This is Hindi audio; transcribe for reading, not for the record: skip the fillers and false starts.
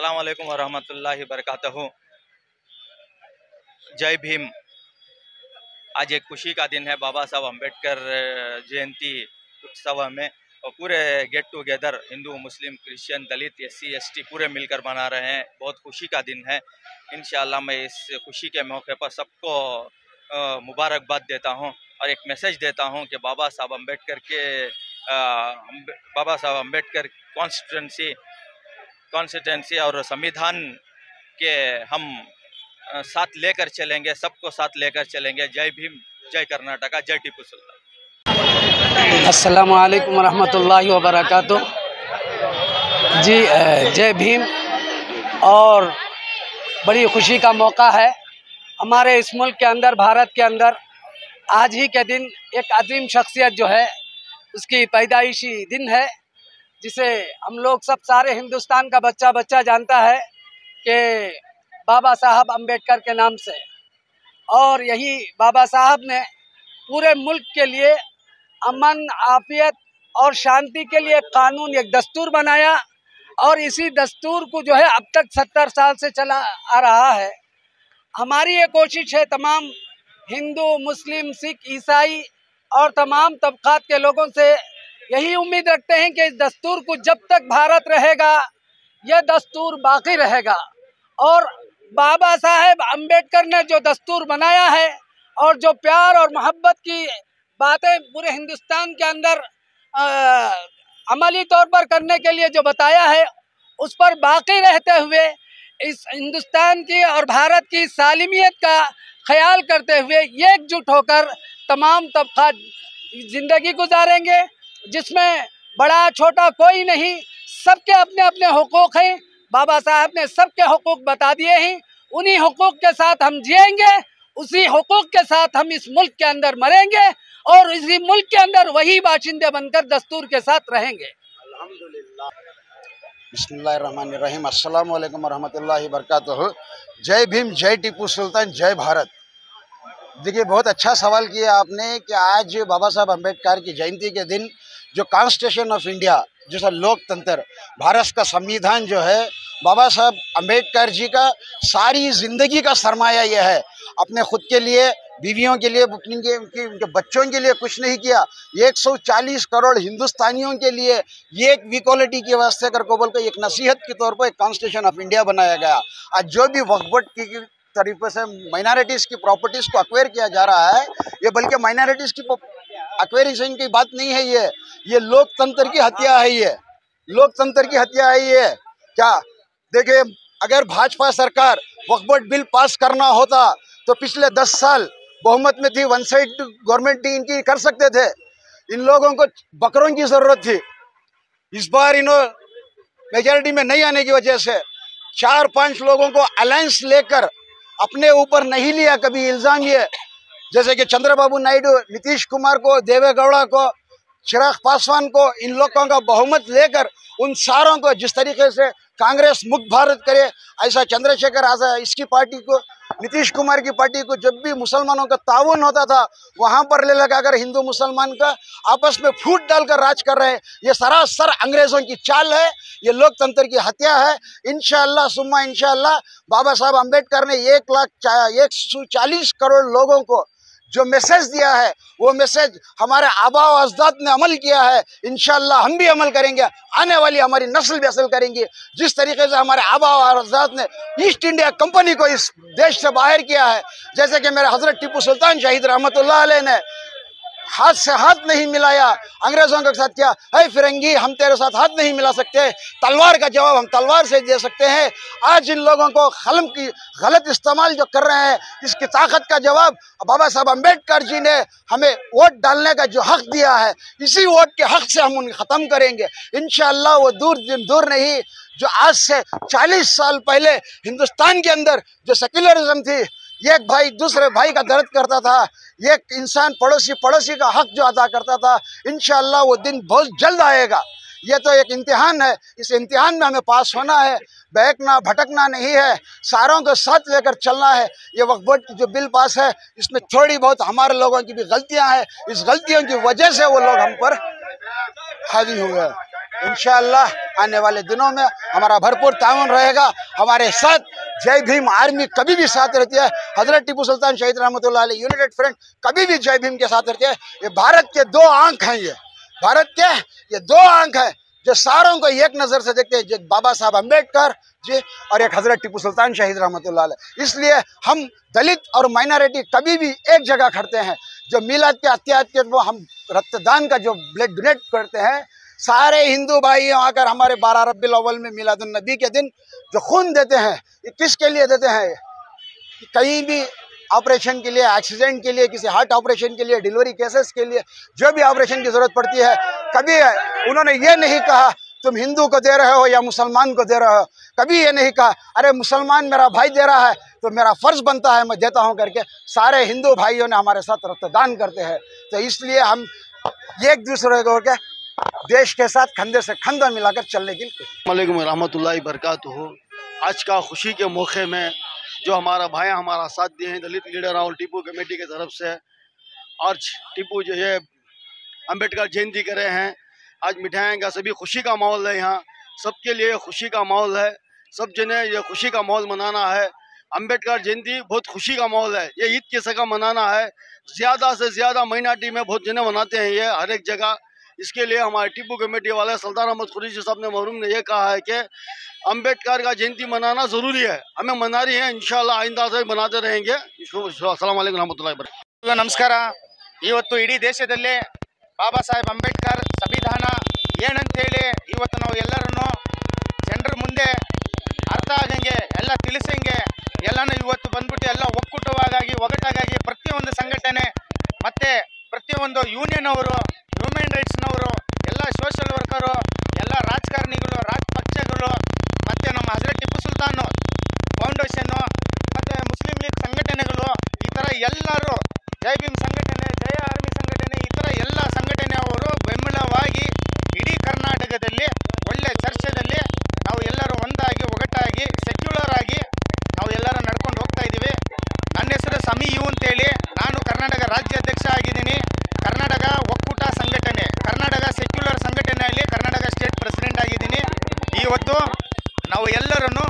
अस्सलाम वालेकुम वरहमतुल्लाहि वबरकातुहू। जय भीम। आज एक खुशी का दिन है, बाबा साहब अम्बेडकर जयंती उत्सव में और पूरे get together Hindu Muslim Christian Dalit SC ST पूरे मिलकर मना रहे हैं। बहुत खुशी का दिन है। इंशाअल्लाह मैं इस खुशी के मौके पर सबको मुबारकबाद देता हूं और एक मैसेज देता हूं कि बाबा साहब अम्बेडकर कॉन्स्टिट्यूंसी और संविधान के हम साथ लेकर चलेंगे, सबको साथ लेकर चलेंगे। जय भीम, जय कर्नाटका, जय टीपू सुल्तान। अस्सलामु अलैकुम रहमतुल्लाहि व बरकातुहू। जी जय भीम। और बड़ी खुशी का मौका है हमारे इस मुल्क के अंदर, भारत के अंदर। आज ही के दिन एक अजीम शख्सियत जो है उसकी पैदाइशी दिन है, जिसे हम लोग सब सारे हिंदुस्तान का बच्चा बच्चा जानता है कि बाबा साहब अम्बेडकर के नाम से। और यही बाबा साहब ने पूरे मुल्क के लिए अमन, आफियत और शांति के लिए कानून, एक दस्तूर बनाया और इसी दस्तूर को जो है अब तक 70 साल से चला आ रहा है। हमारी ये कोशिश है, तमाम हिंदू, मुस्लिम, सिख, ईसाई और तमाम तबकात के लोगों से यही उम्मीद रखते हैं कि इस दस्तूर को जब तक भारत रहेगा यह दस्तूर बाकी रहेगा। और बाबा साहेब अम्बेडकर ने जो दस्तूर बनाया है और जो प्यार और मोहब्बत की बातें पूरे हिंदुस्तान के अंदर अमली तौर पर करने के लिए जो बताया है, उस पर बाकी रहते हुए इस हिंदुस्तान की और भारत की सालिमियत का ख्याल करते हुए एकजुट होकर तमाम तबकात ज़िंदगी गुजारेंगे, जिसमें बड़ा छोटा कोई नहीं, सबके अपने अपने हुकूक हैं। बाबा साहब ने सबके हुकूक बता दिए हैं, उन्हीं हुकूक के साथ हम जिएंगे, उसी हुकूक के साथ हम इस मुल्क के अंदर मरेंगे और इसी मुल्क के अंदर वही बाशिंदे बनकर दस्तूर के साथ रहेंगे। अल्हम्दुलिल्लाह। बिस्मिल्लाहिर्रहमानिर्रहीम। अस्सलाम वालेकुम रहमतुल्लाहि वबरकातुहू। जय भीम, जय टीपू सुल्तान, जय भारत। देखिए, बहुत अच्छा सवाल किया आपने कि आज बाबा साहब अम्बेडकर की जयंती के दिन जो कॉन्स्टिट्यूशन ऑफ इंडिया, जैसा लोकतंत्र, भारत का संविधान जो है, बाबा साहब अम्बेडकर जी का सारी ज़िंदगी का सरमाया यह है। अपने खुद के लिए, बीवियों के लिए, उनके बच्चों के लिए कुछ नहीं किया। 140 करोड़ हिंदुस्तानियों के लिए ये एक इक्वालिटी की वास्ते कर को बोलकर एक नसीहत के तौर पर एक कॉन्स्टिट्यूशन ऑफ इंडिया बनाया गया। आज जो भी वक्फ बोर्ड की तरीके से माइनॉरिटीज़ की प्रॉपर्टीज़ को अक्वायर किया जा रहा है, ये बल्कि माइनॉरिटीज़ की अक्वेरिशन की बात नहीं है, ये लोकतंत्र की हत्या है। ये लोकतंत्र की हत्या है। ये क्या देखिए, अगर भाजपा सरकार वक्फ बोर्ड बिल पास करना होता तो पिछले 10 साल बहुमत में थी, वन साइड गवर्नमेंट थी, इनकी कर सकते थे। इन लोगों को बकरों की ज़रूरत थी। इस बार मेजॉरिटी में नहीं आने की वजह से 4-5 लोगों को अलायंस लेकर अपने ऊपर नहीं लिया कभी इल्ज़ाम, ये जैसे कि चंद्रबाबू नायडू, नीतीश कुमार को, देवेगौड़ा को, चिराग पासवान को, इन लोगों का बहुमत लेकर उन सारों को जिस तरीके से कांग्रेस मुक्त भारत करे, ऐसा चंद्रशेखर आज़ाद इसकी पार्टी को, नीतीश कुमार की पार्टी को जब भी मुसलमानों का ताउन होता था वहाँ पर ले लगाकर हिंदू मुसलमान का आपस में फूट डालकर राज कर रहे हैं। ये सरासर अंग्रेज़ों की चाल है, ये लोकतंत्र की हत्या है। इंशाअल्लाह सुम्मा इंशाअल्लाह बाबा साहब अम्बेडकर ने 140 करोड़ लोगों को जो मैसेज दिया है, वो मैसेज हमारे आबा व अजदाद ने अमल किया है। इंशाअल्लाह हम भी अमल करेंगे, आने वाली हमारी नस्ल भी अमल करेंगी। जिस तरीके से हमारे आबा व अजदाद ने ईस्ट इंडिया कंपनी को इस देश से बाहर किया है, जैसे कि मेरे हजरत टीपू सुल्तान शहीद रहमतुल्लाह अलैह ने हाथ से हाथ नहीं मिलाया, अंग्रेज़ों के साथ क्या है, फिरंगी हम तेरे साथ हाथ नहीं मिला सकते, तलवार का जवाब हम तलवार से दे सकते हैं। आज इन लोगों को कलम की गलत इस्तेमाल जो कर रहे हैं, इसकी ताकत का जवाब बाबा साहब अम्बेडकर जी ने हमें वोट डालने का जो हक दिया है, इसी वोट के हक से हम उन्हें ख़त्म करेंगे इंशाअल्लाह। वो दूर नहीं, जो आज से 40 साल पहले हिंदुस्तान के अंदर जो सेक्युलरिज्म थी, एक भाई दूसरे भाई का दर्द करता था, एक इंसान पड़ोसी का हक जो अदा करता था, इंशाअल्लाह वो दिन बहुत जल्द आएगा। ये तो एक इम्तिहान है, इस इम्तिहान में हमें पास होना है, बहकना भटकना नहीं है, सारों को साथ लेकर चलना है। ये वक्फ बोर्ड की जो बिल पास है, इसमें थोड़ी बहुत हमारे लोगों की भी गलतियां हैं, इस गलतियों की वजह से वो लोग हम पर हावी हुए हैं। इंशाअल्लाह आने वाले दिनों में हमारा भरपूर ताउन रहेगा हमारे साथ। जय भीम आर्मी कभी भी साथ रहती है। हजरत टीपू सुल्तान शहीद रहमतुल्लाह अलैह यूनाइटेड फ्रंट कभी भी जय भीम के साथ रहती है। ये भारत के दो आंख हैं, ये भारत के ये दो आंख है जो सारों को एक नज़र से देखते हैं, जो बाबा साहब अम्बेडकर जी और एक हजरत टीपू सुल्तान शहीद रहमतुल्लाह अलैह। इसलिए हम दलित और माइनॉरिटी कभी भी एक जगह खड़ते हैं। जो मिलाद के अत्यात के वो हम रक्तदान का जो ब्लड डोनेट करते हैं, सारे हिंदू भाई आकर हमारे 12 रब्बिल अव्वल में मिलादुन नबी के दिन जो खून देते हैं, ये किसके लिए देते हैं? कहीं भी ऑपरेशन के लिए, एक्सीडेंट के लिए, किसी हार्ट ऑपरेशन के लिए, डिलीवरी केसेस के लिए, जो भी ऑपरेशन की ज़रूरत पड़ती है, कभी उन्होंने ये नहीं कहा तुम हिंदू को दे रहे हो या मुसलमान को दे रहे हो। कभी ये नहीं कहा अरे मुसलमान मेरा भाई दे रहा है तो मेरा फ़र्ज़ बनता है मैं देता हूँ करके। सारे हिंदू भाइयों ने हमारे साथ रक्तदान करते हैं। तो इसलिए हम एक दूसरे को के देश के साथ कंधे से कंधा मिलाकर चलने की। अस्सलामुअलैकुम रहमतुल्लाहि बरकातुहू। आज का खुशी के मौके में जो हमारा भाई हमारा साथ दिए हैं दलित लीडर और टीपू कमेटी की तरफ से, आज टीपू जो है अम्बेडकर जयंती कर रहे हैं। आज मिठाइयों का सभी खुशी का माहौल है, यहाँ सबके लिए खुशी का माहौल है। सब जने ये खुशी का माहौल मनाना है। अम्बेडकर जयंती बहुत खुशी का माहौल है, ये ईद की सका मनाना है। ज़्यादा से ज़्यादा माइनॉरिटी में बहुत जने मनाते हैं ये हर एक जगह। इसके लिए हमारे टीपू कमेटी वाले सुल्तान अहमद कुरैशी साहब ने मरहूम ने यह कहा है कि अम्बेडकर का जयंती मनाना ज़रूरी है, हमें मना रही है, इंशाल्लाह आइंदा से बनाते रहेंगे। अस्सलाम वालेकुम रहमतुल्लाहि वबरकातुहू। ನಮಸ್ಕಾರ। ಇವತ್ತು ಇಡೀ ದೇಶದಲ್ಲಿ ಬಾಬಾ ಸಾಹೇಬ್ ಅಂಬೇಡ್ಕರ್ ಸಂವಿಧಾನ ಏನಂತೇಳಿ ಇವತ್ತು ನಾವು ಎಲ್ಲರನ್ನು ಜನರ ಮುಂದೆ ಅರ್ಥ ಆಗಂಗೆ ಎಲ್ಲ ತಿಳಿಸಂಗೆ ಎಲ್ಲನೂ ಇವತ್ತು ಬಂದ್ಬಿಟ್ಟು ಎಲ್ಲ ಒಗ್ಗಟ್ಟಾಗಿ ಪ್ರತಿಯೊಂದು ಸಂಘಟನೆ ಮತ್ತು ಪ್ರತಿಯೊಂದು ಯೂನಿಯನ್ ಅವರು, ಹ್ಯೂಮನ್ ರೈಟ್ಸ್ನವರು, ಎಲ್ಲ ಸೋಷಲ್ ವರ್ಕರು, ಎಲ್ಲ ರಾಜಕಾರಣಿಗಳು, ಪಕ್ಷಗಳು ಮತ್ತು ನಮ್ಮ ಹಜರತ್ ಟಿಪ್ಪು ಸುಲ್ತಾನ್ ಫೌಂಡೇಶನ್ನು ಮತ್ತು ಮುಸ್ಲಿಂ ಲೀಗ್ ಸಂಘಟನೆಗಳು, ಈ ಥರ ಎಲ್ಲರೂ ಜೈ ಭೀಮ್ ಸಂಘಟನೆ, ಜಯ ಆರ್ಮಿ ಸಂಘಟನೆ, ಈ ಥರ ಎಲ್ಲ ಸಂಘಟನೆಯವರು ಬೆಂಬಲವಾಗಿ ಇಡೀ ಕರ್ನಾಟಕದಲ್ಲಿ ಒಳ್ಳೆ ಚರ್ಚೆಯಲ್ಲಿ ನಾವು ಎಲ್ಲರೂ ಒಂದಾಗಿ ಒಗ್ಗಟ್ಟಾಗಿ ಸೆಕ್ಯುಲರ್ ಆಗಿ ನಾವು ಎಲ್ಲರೂ ನಡ್ಕೊಂಡು ಹೋಗ್ತಾ ಇದ್ದೀವಿ. ನನ್ನ ಹೆಸರು ಸಮಿ ಯು ಅಂತೇಳಿ, ನಾನು ಕರ್ನಾಟಕ ರಾಜ್ಯಾಧ್ಯಕ್ಷ ಆಗಿದ್ದೀನಿ. ಕರ್ನಾಟಕ ಒಕ್ಕೂಟ ಸಂಘಟನೆ, ಕರ್ನಾಟಕ ಸೆಕ್ಯುಲರ್ ಸಂಘಟನೆಯಲ್ಲಿ ಕರ್ನಾಟಕ ಸ್ಟೇಟ್ ಪ್ರೆಸಿಡೆಂಟ್ ಆಗಿದ್ದೀನಿ. ಇವತ್ತು ನಾವು ಎಲ್ಲರನ್ನು